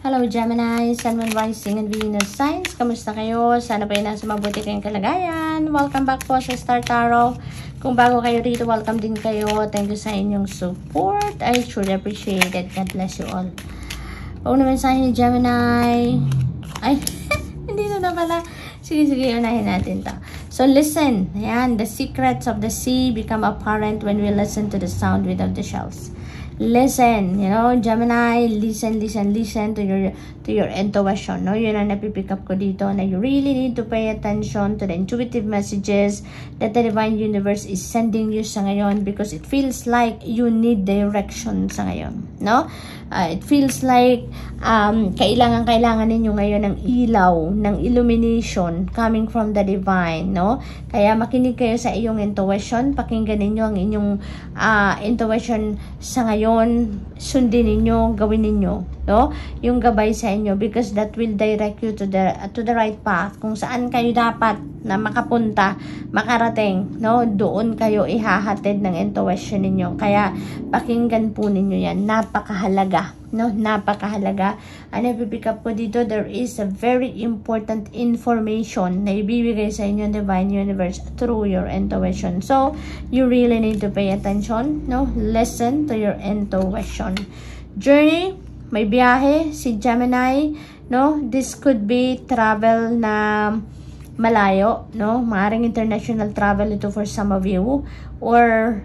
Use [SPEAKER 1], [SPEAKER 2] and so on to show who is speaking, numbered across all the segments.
[SPEAKER 1] Hello Gemini, Sun, Moon, Rising, and Venus signs. Kamusta kayo? Sana po ay nasa mabuti kayong kalagayan. Welcome back po sa Star Tarot. Kung bago kayo rito, welcome din kayo. Thank you sa inyong support. I truly appreciate it. God bless you all. Oo naman sa inyo Gemini. Ay, hindi na pala. Sige, unahin natin to. So listen, ayan, the secrets of the sea become apparent when we listen to the sound without the shells. Listen, you know, Gemini, listen to your intuition, no? Yun ang napipick up ko dito, na you really need to pay attention to the intuitive messages that the divine universe is sending you sa ngayon, because it feels like you need direction sa ngayon, no? It feels like kailangan ninyo ngayon ng ilaw, ng illumination coming from the divine, no? Kaya makinig kayo sa iyong intuition, pakinggan ninyo ang inyong intuition sa ngayon, sundin ninyo, gawin ninyo, no? Yung gabay sa inyo, because that will direct you to the right path, kung saan kayo dapat na makapunta, makarating, no? Doon kayo ihahatid ng intuition ninyo. Kaya pakinggan po ninyo yan, napakahalaga, no? Napakahalaga. Ano ipipick up ko dito, there is a very important information na ibibigay sa inyo ng divine universe through your intuition. So you really need to pay attention, no? Listen to your intuition. Journey, may biyahe si Gemini, no? This could be travel na malayo, no? Maaring international travel ito for some of you, or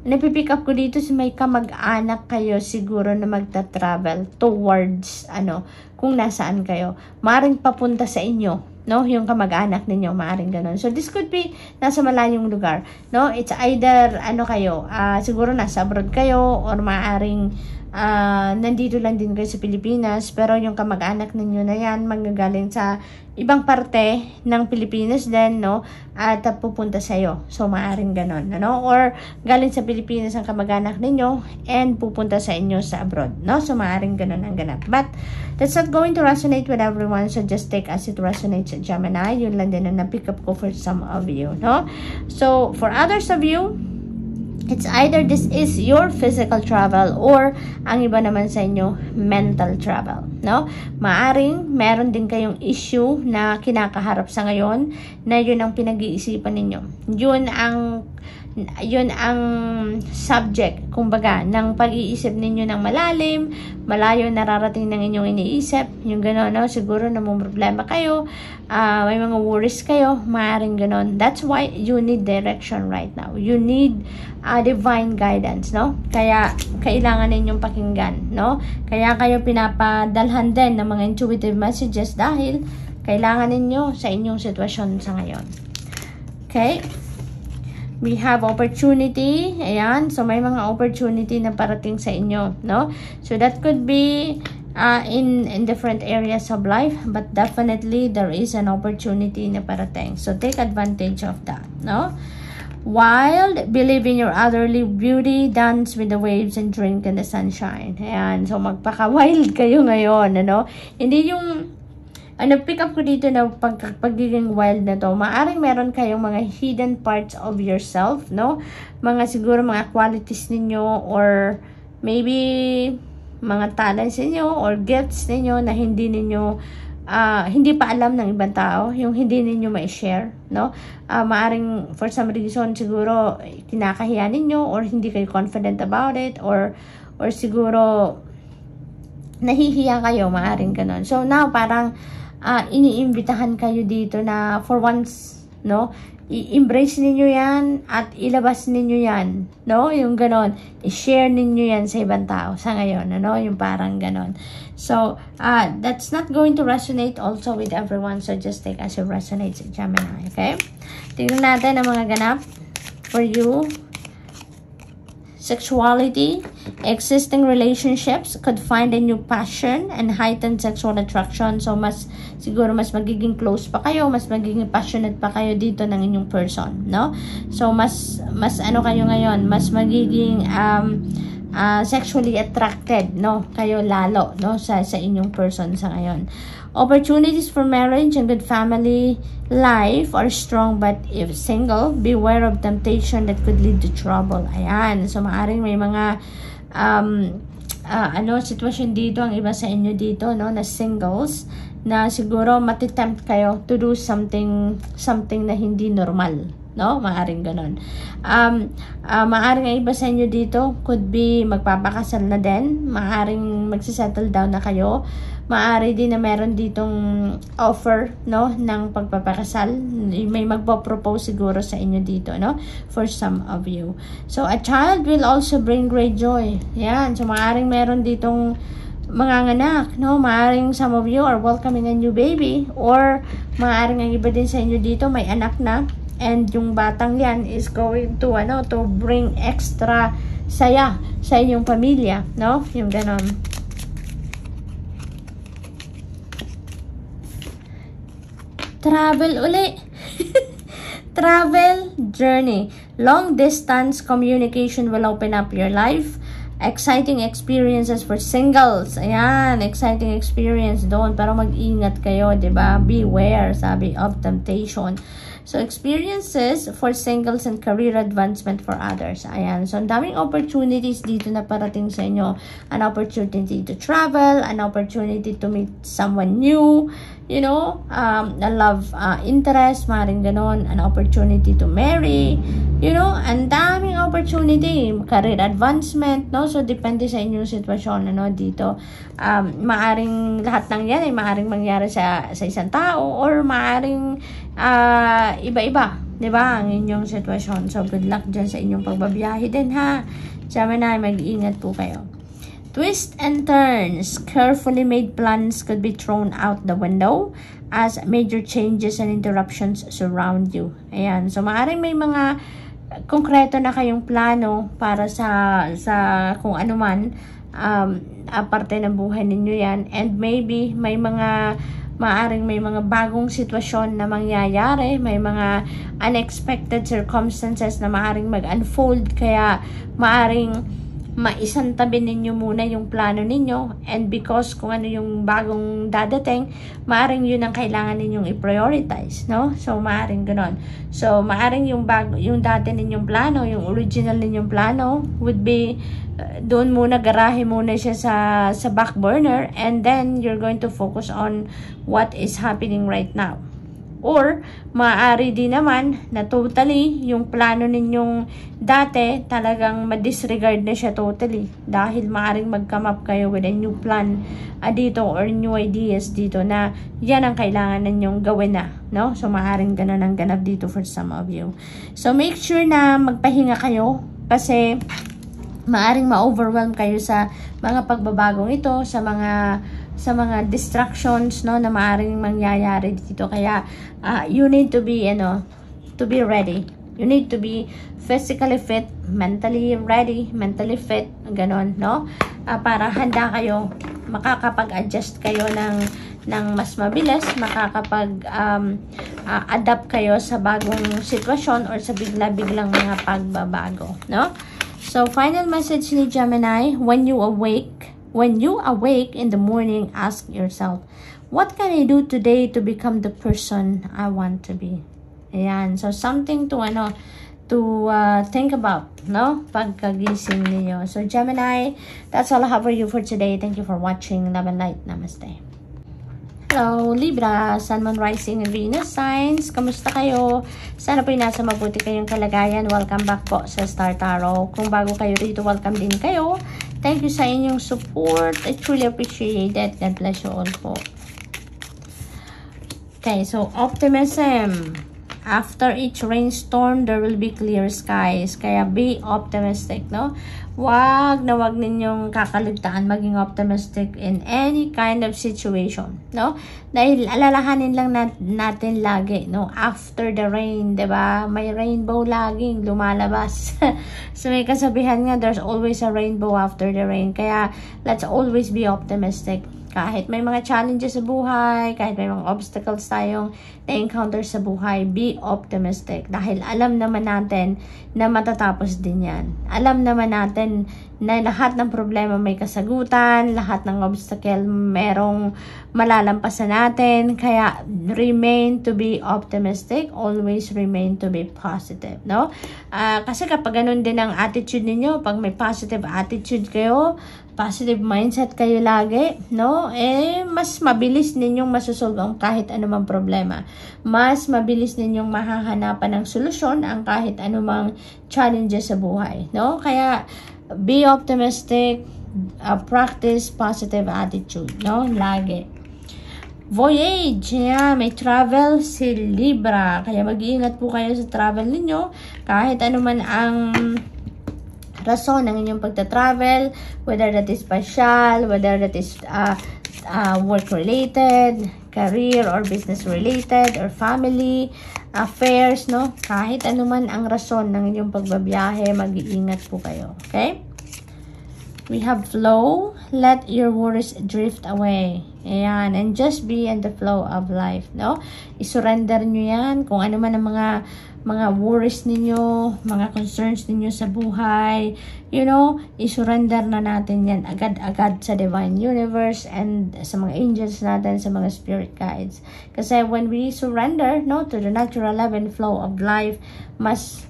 [SPEAKER 1] napipick up ko dito si may kamag-anak kayo siguro na magta-travel towards kung nasaan kayo. Maaring papunta sa inyo, no? Yung kamag-anak ninyo, maaring ganun. So this could be nasa malayong lugar, no? It's either kayo, siguro nasa abroad kayo, or maaring nandito lang din kayo sa Pilipinas, pero yung kamag-anak ninyo na yan manggagaling sa ibang parte ng Pilipinas din, no? At pupunta sa iyo. So maaring ganon, no? Or galing sa Pilipinas ang kamag-anak ninyo and pupunta sa inyo sa abroad, no? So maaring ganon ang ganap. But that's not going to resonate with everyone, so just take as it resonates, Gemini. Yun lang din ang na-pick up ko for some of you, no? So for others of you, it's either this is your physical travel, or ang iba naman sa inyo, mental travel, no? Maaring meron din kayong issue na kinakaharap sa ngayon, na yun ang pinag-iisipan ninyo. Yun ang subject, kumbaga, ng pag-iisip ninyo ng malalim, malayo nararating ng inyong iniisip, yung gano'n, no? Siguro na may problema kayo, may mga worries kayo, maaaring gano'n. That's why you need direction right now. You need divine guidance, no? Kaya kailangan ninyong pakinggan, no? Kaya kayo pinapadalhan din ng mga intuitive messages, dahil kailangan ninyo sa inyong sitwasyon sa ngayon. Okay? We have opportunity. Ayan. So, may mga opportunity na parating sa inyo, no? So, that could be in different areas of life, but definitely there is an opportunity na parating. So, take advantage of that, no? Wild, believe in your otherly beauty, dance with the waves, and drink in the sunshine. Ayan. So, magpaka-wild kayo ngayon, ano? Hindi yung pick up ko dito na pagiging wild na to, maaring meron kayong mga hidden parts of yourself, no? Mga siguro mga qualities ninyo, or maybe mga talents ninyo or gifts ninyo na hindi pa alam ng ibang tao, yung hindi ninyo ma-share, no? Maaring for some reason siguro kinakahiya ninyo, or hindi kayo confident about it, or siguro nahihiya kayo, maaring ganon. So now parang iniimbitahan kayo dito na for once, no? I-embrace ninyo yan at ilabas ninyo yan, no? Yung ganon, i-share ninyo yan sa ibang tao sa ngayon, ano? Yung parang ganon. So, that's not going to resonate also with everyone, so just take as it resonates, Gemini, okay? Tingnan natin ang mga ganap for you. Sexuality, existing relationships could find a new passion and heightened sexual attraction. So, siguro mas magiging close pa kayo, mas magiging passionate pa kayo dito ng inyong person, no? So, mas kayo ngayon, mas magiging sexually attracted, no? Kayo lalo, no? Sa inyong person sa ngayon. Opportunities for marriage and good family life are strong, but if single, beware of temptation that could lead to trouble. Ayan. So, maaring may mga sitwasyon dito, ang iba sa inyo dito, no, na singles, na siguro matitempt kayo to do something na hindi normal, no, maaring ganon. Maaring ang iba sa inyo dito could be magpapakasal na din, maaring magsisettle down na kayo, maari din na meron ditong offer, no, ng pagpapakasal. May magpo-propose siguro sa inyo dito, no, for some of you. So a child will also bring great joy. Yan, so maaring meron ditong mga anak, no, maaring some of you are welcoming a new baby, or maaring ang iba din sa inyo dito may anak na, and yung batang yan is going to to bring extra saya sa inyong pamilya, no, yung ganon. Travel uli. Travel journey. Long distance communication will open up your life. Exciting experiences for singles. Ayan, exciting experience doon. Pero mag-ingat kayo, diba? Beware, sabi, of temptation. So, experiences for singles and career advancement for others. Ayan. So, ang daming opportunities dito na parating sa inyo. An opportunity to travel, an opportunity to meet someone new, you know, a love interest, maaaring ganon, an opportunity to marry, you know, ang daming opportunity, career advancement, no? So, depende sa inyong sitwasyon, ano, dito. Maaring lahat ng yan ay maaring mangyari sa isang tao, or maaring iba-iba, di ba, ang inyong sitwasyon. So, good luck dyan sa inyong pagbabiyahe din, ha? Gemini, mag-iingat po kayo. Twists and turns. Carefully made plans could be thrown out the window as major changes and interruptions surround you. Ayan. So, maaaring may mga konkreto na kayong plano para sa kung ano man, aparte ng buhay ninyo yan. And maybe may mga maaring may mga bagong sitwasyon na mangyayari, may mga unexpected circumstances na maaring mag-unfold, kaya maaring maisantabi ninyo muna yung plano ninyo, and because kung ano yung bagong dadating, maaring yun ang kailangan ninyong i-prioritize, no? So, maaring ganon. So, maaring yung dati ninyong plano, yung original ninyong plano would be doon muna, garahe muna siya sa back burner, and then you're going to focus on what is happening right now. Or, maaari din naman na totally, yung plano ninyong dati, talagang ma-disregard na siya totally. Dahil maaring mag-come up kayo with a new plan dito, or new ideas dito, na yan ang kailangan ninyong gawin na, no? So, maaring ganun ang ganap dito for some of you. So, make sure na magpahinga kayo, kasi maaring ma-overwhelm kayo sa mga pagbabagong ito, sa mga distractions, no, na maaring mangyayari dito. Kaya you need to be ready. You need to be physically fit, mentally ready, mentally fit, ganon, no, para handa kayo, makakapag-adjust kayo ng mas mabilis, makakapag-adapt kayo sa bagong sitwasyon or sa bigla-biglang mga pagbabago, no? So, final message ni Gemini: when you awake in the morning, ask yourself, what can I do today to become the person I want to be? Ayan. So, something to think about, no? Pagkagising niyo. So, Gemini, that's all I have for you for today. Thank you for watching. Love and light. Namaste. Hello, Libra, Sun, Moon, Rising, and Venus signs. Kamusta kayo? Sana po nasa mabuti kayong kalagayan. Welcome back po sa Star Tarot. Kung bago kayo rito, welcome din kayo. Thank you sa inyong support. I truly appreciate it. God bless you all po. Okay, so optimism. After each rainstorm, there will be clear skies. Kaya be optimistic, no? Wag ninyong kakaligtaan maging optimistic in any kind of situation, no? Dahil alalahanin lang natin lagi, no? After the rain, diba? May rainbow laging lumalabas. So may kasabihan nga, there's always a rainbow after the rain. Kaya let's always be optimistic. Kahit may mga challenges sa buhay, kahit may mga obstacles tayong na-encounter sa buhay, be optimistic. Dahil alam naman natin na matatapos din yan. Alam naman natin na lahat ng problema may kasagutan, lahat ng obstacle merong malalampasan natin. Kaya remain to be optimistic, always remain to be positive, no? Kasi kapag ganun din ang attitude ninyo, pag may positive attitude kayo, positive mindset kayo lagi, no? Mas mabilis ninyong masusolve ang kahit anumang problema. Mas mabilis ninyong mahahanapan ng solusyon ang kahit anumang challenges sa buhay, no? Kaya be optimistic, practice positive attitude, no? Lagi. Voyage, may travel si Libra. Kaya mag-iingat po kayo sa travel ninyo. Kahit anuman ang rason ng inyong pagta-travel, whether that is pasyal, whether that is work-related, career or business-related, or family affairs, no? Kahit anuman ang rason ng inyong pagbabiyahe, mag-iingat po kayo, okay? We have flow. Let your worries drift away. Ayan. And just be in the flow of life, no? I-surrender nyo yan. Kung ano man ang mga worries ninyo, mga concerns ninyo sa buhay, i-surrender na natin yan agad-agad sa Divine Universe and sa mga angels natin, sa mga spirit guides. Kasi when we surrender, no, to the natural love and flow of life, mas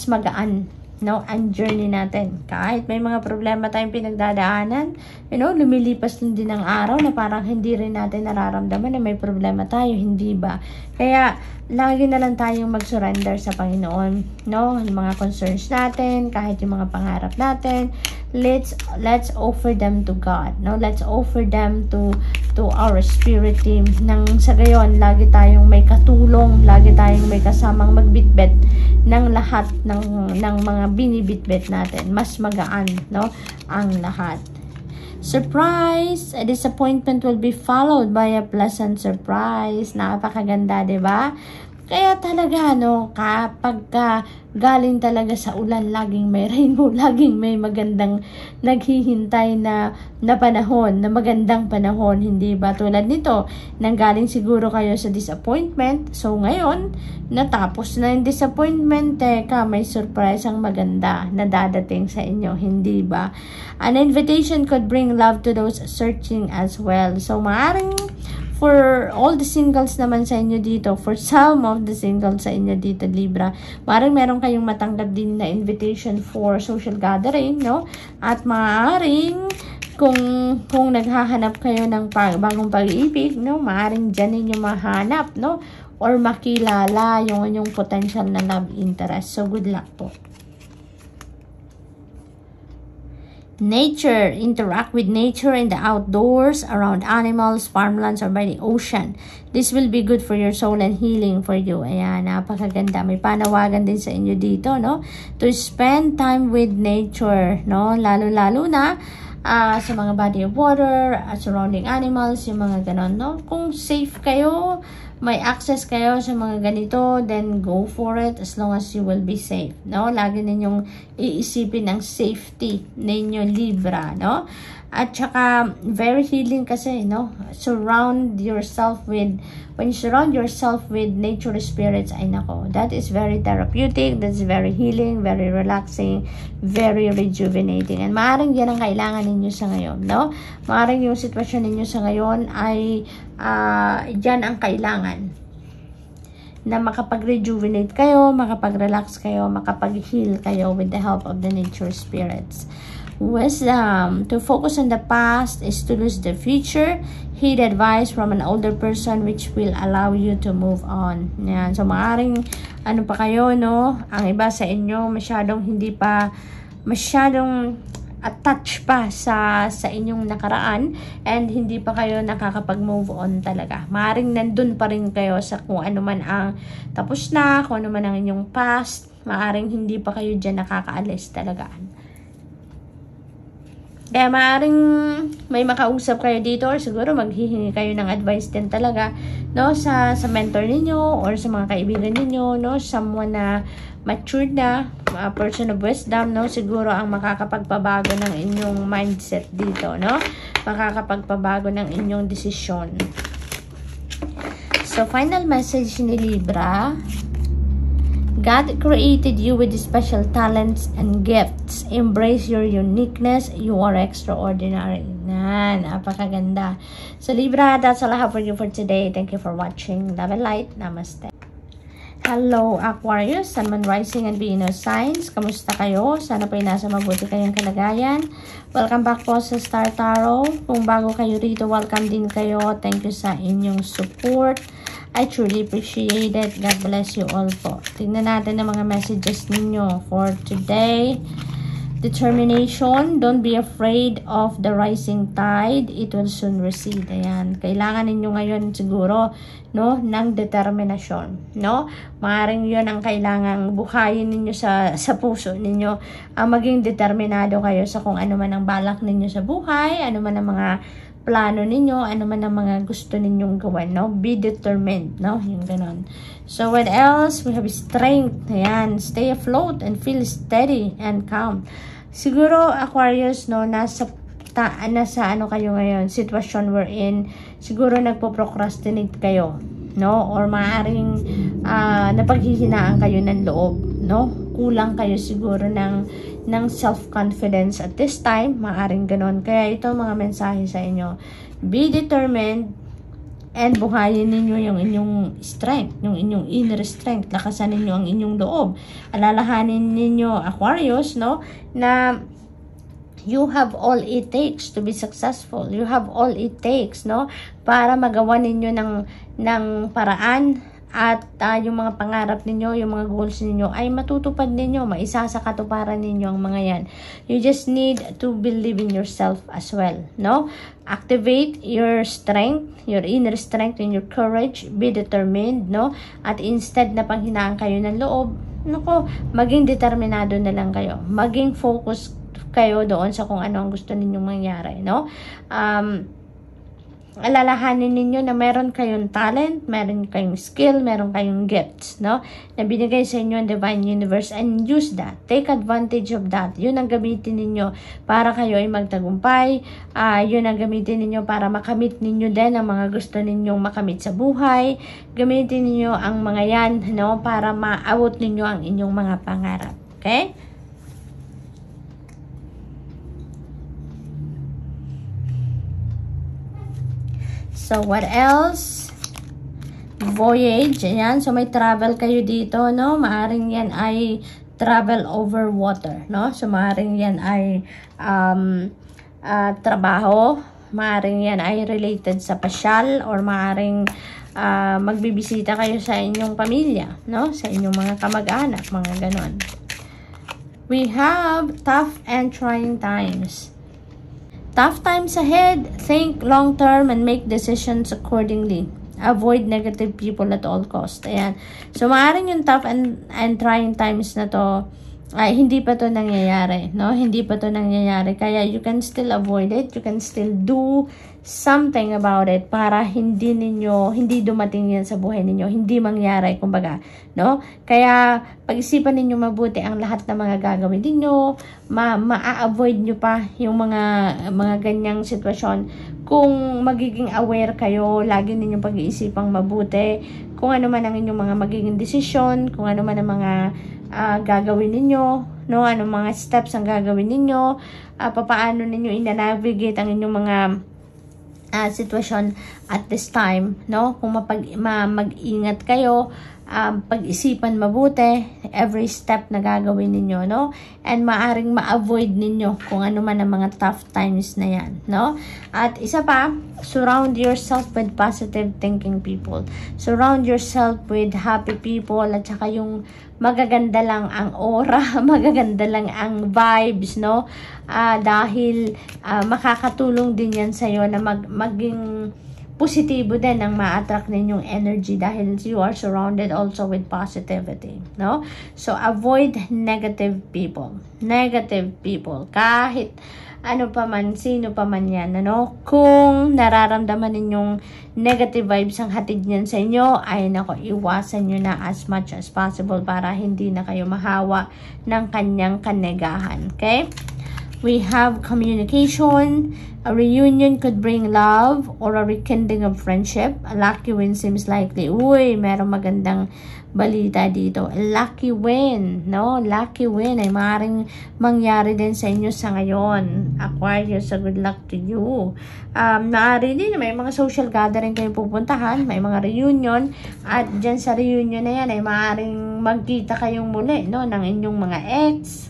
[SPEAKER 1] magaan, no, ang journey natin. Kahit may mga problema tayong pinagdadaanan, lumilipas din ang araw na parang hindi rin natin nararamdaman na may problema tayo, hindi ba? Kaya lagi na lang tayong mag-surrender sa Panginoon, no? Yung mga concerns natin, kahit yung mga pangarap natin, let's offer them to God, no? Let's offer them to our spirit team. Nang sa gayon, lagi tayong may katulong, lagi tayong may kasamang magbitbit ng lahat ng mga binibitbit natin. Mas magaan, no, ang lahat. Surprise! A disappointment will be followed by a pleasant surprise. Napakaganda, diba? Kaya talaga, no, kapag galing talaga sa ulan, laging may rainbow, laging may magandang naghihintay na panahon, na magandang panahon, hindi ba? Tulad nito, nanggaling siguro kayo sa disappointment, so ngayon, natapos na yung disappointment, may surprise ang maganda na dadating sa inyo, hindi ba? An invitation could bring love to those searching as well. So, maaaring for all the singles naman sa inyo dito, for some of the singles sa inyo dito, Libra, maaaring meron kayong matanggap din na invitation for social gathering, no? At maaaring kung naghahanap kayo ng bagong pag-ibig, no? Maaaring dyan ninyo mahanap, no? Or makilala yung inyong potential na love interest. So, good luck po. Nature. Interact with nature in the outdoors, around animals, farmlands, or by the ocean. This will be good for your soul and healing for you. Ayan, napakaganda. May panawagan din sa inyo dito, no? To spend time with nature, no? Lalo-lalo na sa mga body of water, surrounding animals, yung mga ganon, no? Kung safe kayo, may access kayo sa mga ganito, then go for it as long as you will be safe, no? Lagi ninyong iisipin ang safety ninyo, Libra, no? At saka, very healing kasi, no? When you surround yourself with nature spirits, ay nako, that is very therapeutic, that's very healing, very relaxing, very rejuvenating. And maaaring yan ang kailangan ninyo sa ngayon, no? Maaaring yung sitwasyon ninyo sa ngayon ay yan ang kailangan. Na makapag-rejuvenate kayo, makapag-relax kayo, makapag-heal kayo with the help of the nature spirits. Wisdom. To focus on the past is to lose the future. Heed advice from an older person which will allow you to move on. Yan. So, maaaring ano pa kayo, no? Ang iba sa inyo, masyadong attached pa sa inyong nakaraan and hindi pa kayo nakakapag-move on talaga. Maaaring nandun pa rin kayo sa kung ano man ang tapos na, kung ano man ang inyong past. Maaaring hindi pa kayo dyan nakakaalis talaga. Kaya maaaring may makausap kayo dito or siguro maghihingi kayo ng advice din talaga, no, sa mentor ninyo or sa mga kaibigan ninyo, no, someone na matured na, a person of wisdom, no, siguro ang makakapagpabago ng inyong mindset dito, no, makakapagpabago ng inyong desisyon. So, final message ni Libra, God created you with special talents and gifts. Embrace your uniqueness. You are extraordinary. Napakaganda. So Libra, that's all I have for you for today. Thank you for watching. Love and light. Namaste. Hello Aquarius, Sun, Moon, Rising, and Venus signs. Kamusta kayo? Sana po nasa mabuti kayong kalagayan. Welcome back po sa Star Tarot. Kung bago kayo rito, welcome din kayo. Thank you sa inyong support. I truly appreciate it. God bless you all po. Tingnan natin ang mga messages ninyo for today. Determination. Don't be afraid of the rising tide. It will soon recede. Ayan. Kailangan ninyo ngayon siguro, no, ng determinasyon, no? Maaring 'yon ang kailangang buhayin ninyo sa puso ninyo. Maging determinado kayo sa kung ano man ang balak ninyo sa buhay, ano man ang mga plano ninyo, ano man ang mga gusto ninyong gawin, no? Be determined, no? Yung ganon. So, what else? We have strength. Ayan. Stay afloat and feel steady and calm. Siguro, Aquarius, no, nasa ano kayo ngayon, sitwasyon we're in, siguro nagpo-procrastinate kayo, no? Or maaaring napaghihinaan kayo ng loob, no? Kulang kayo siguro ng self-confidence at this time, maaaring ganon. Kaya ito mga mensahe sa inyo, be determined and buhayin ninyo yung inyong strength, yung inyong inner strength, lakasan ninyo ang inyong loob. Alalahanin ninyo, Aquarius, no, na you have all it takes to be successful. You have all it takes, no, para magawa ninyo ng paraan at yung mga pangarap ninyo, yung mga goals ninyo ay matutupad ninyo, maisa sa katuparan ninyo ang mga yan. You just need to believe in yourself as well, no? Activate your strength, your inner strength and your courage. Be determined, no? At instead na panghinaan kayo ng loob, nako, maging determinado na lang kayo. Maging focus kayo doon sa kung ano ang gusto ninyong mangyari, no? Alalahanin ninyo na meron kayong talent, meron kayong skill, meron kayong gifts, no? Na binigay sa inyo ng Divine Universe, and use that. Take advantage of that. Yun ang gamitin ninyo para kayo ay magtagumpay. Yun ang gamitin ninyo para makamit ninyo din ang mga gusto ninyong makamit sa buhay. Gamitin ninyo ang mga yan, no? Para maabot ninyo ang inyong mga pangarap. Okay? So, what else? Voyage. Ayan. So, may travel kayo dito, no? Maaring yan ay travel over water, no? So, maaring yan ay trabaho. Maaring yan ay related sa pasyal, or maaring magbibisita kayo sa inyong pamilya, no? Sa inyong mga kamag-anak, mga ganon. We have tough and trying times. Tough times ahead. Think long term and make decisions accordingly. Avoid negative people at all cost. Ayan. So, maaaring yung tough and trying times na to, ay hindi pa to nangyayari, no? Hindi pa to nangyayari. Kaya you can still avoid it. You can still do something about it para hindi dumating yan sa buhay ninyo. Hindi mangyari, kumbaga, no? Kaya pag-isipan ninyo mabuti ang lahat ng mga gagawin ninyo. Ma-avoid nyo pa yung mga ganyang sitwasyon. Kung magiging aware kayo, lagi ninyong pag-iisipang mabuti kung ano man ang inyong mga magiging desisyon, kung ano man ang mga gagawin ninyo, no? Anong mga steps ang gagawin ninyo, papaano ninyo ina-navigate ang inyong mga sitwasyon at this time, no? Kung mag-ingat kayo, pag-isipan mabuti every step na gagawin ninyo, no? And maaring ma-avoid ninyo kung ano man ang mga tough times na yan, no? At isa pa, surround yourself with positive thinking people. Surround yourself with happy people, at saka yung magaganda lang ang aura, magaganda lang ang vibes, no? Dahil makakatulong din yan sa'yo na maging positibo din ang ma-attract ninyong energy dahil you are surrounded also with positivity, no? So, avoid negative people. Negative people. Kahit ano pa man, sino pa man yan, ano? Kung nararamdaman ninyong negative vibes ang hatid niyan sa inyo, ay nako, iwasan nyo na as much as possible para hindi na kayo mahawa ng kanyang kanegahan, okay? We have communication. A reunion could bring love or a rekindling of friendship. A lucky win seems likely. Uy, merong magandang balita dito. A lucky win, no? Lucky win ay maaaring mangyari din sa inyo sa ngayon. Aquarius, so good luck to you. Maaari din, may mga social gathering kayong pupuntahan, may mga reunion, at dyan sa reunion na yan ay maaaring magkita kayong muli, no? Ng inyong mga ex,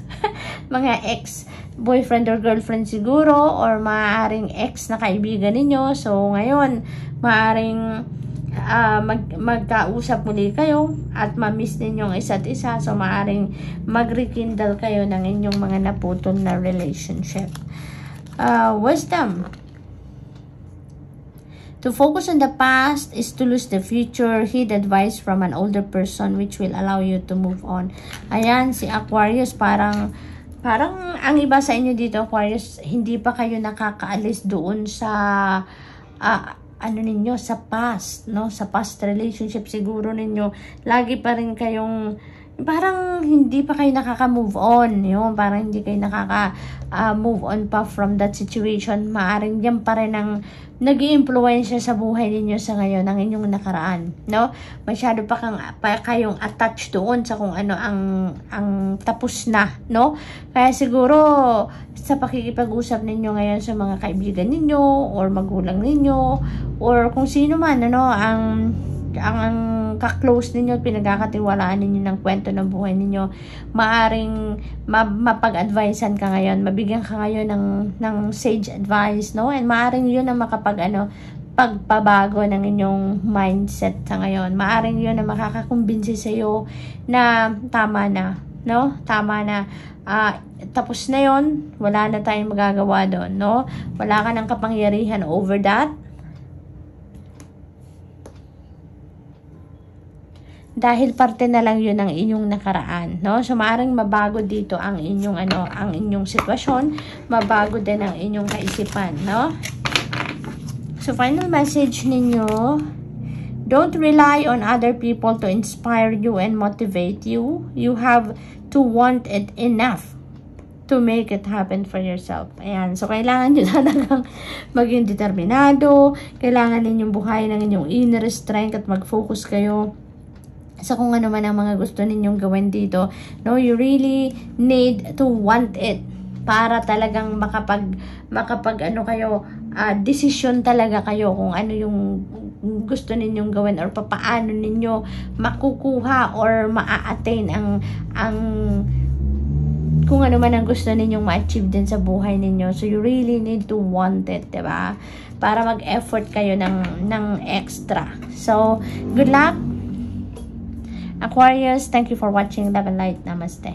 [SPEAKER 1] mga ex boyfriend or girlfriend siguro, or maaaring ex na kaibigan ninyo. So ngayon maaaring magkausap muli kayo at ma-miss ninyong isa't isa. So maaaring mag-rekindle kayo ng inyong mga naputol na relationship. Wisdom. To focus on the past is to lose the future. Heed advice from an older person which will allow you to move on. Ayan, si Aquarius, parang ang iba sa inyo dito, Aquarius, hindi pa kayo nakakaalis doon sa ano ninyo, sa past, no? Sa past relationship siguro ninyo. Lagi pa rin kayong parang hindi pa kayo nakaka-move on, yun. Parang hindi kayo nakaka-move on pa from that situation. Maaring yan pa rin ang nag-i-influensya sa buhay ninyo sa ngayon, ang inyong nakaraan, no? Masyado pa kayong attached doon sa kung ano ang tapos na, no? Kaya siguro sa pakikipag-usap ninyo ngayon sa mga kaibigan ninyo or magulang ninyo or kung sino man, ano, ang ka-close ninyo at pinagkakatiwalaan ninyo ng kwento ng buhay ninyo, maaring mapag-advisean ka ngayon, mabigyan ka ngayon ng sage advice, no? And maaring yun ang pagpabago ng inyong mindset sa ngayon. Maaring yun ang makakakumbinsi sa iyo na tama na, no? Tama na. Tapos na yun, wala na tayong magagawa doon, no? Wala ka ng kapangyarihan over that. Dahil parte na lang yun ng inyong nakaraan, no? So maaaring mabago dito ang inyong ang inyong sitwasyon, mabago din ang inyong kaisipan, no? So final message ninyo, don't rely on other people to inspire you and motivate you. You have to want it enough to make it happen for yourself. Ayan. So kailangan nyo talagang maging determinado, kailangan ninyong buhayin ng inyong inner strength at mag-focus kayo sa kung ano man ang mga gusto ninyong gawin dito, no? You really need to want it para talagang makapag ano kayo, decision talaga kayo kung ano yung gusto ninyong gawin or papaano ninyo makukuha or maa-attain ang kung ano man ang gusto ninyong ma-achieve din sa buhay ninyo. So you really need to want it, diba? Para mag-effort kayo ng extra. So good luck Aquarius, thank you for watching. Love and light. Namaste.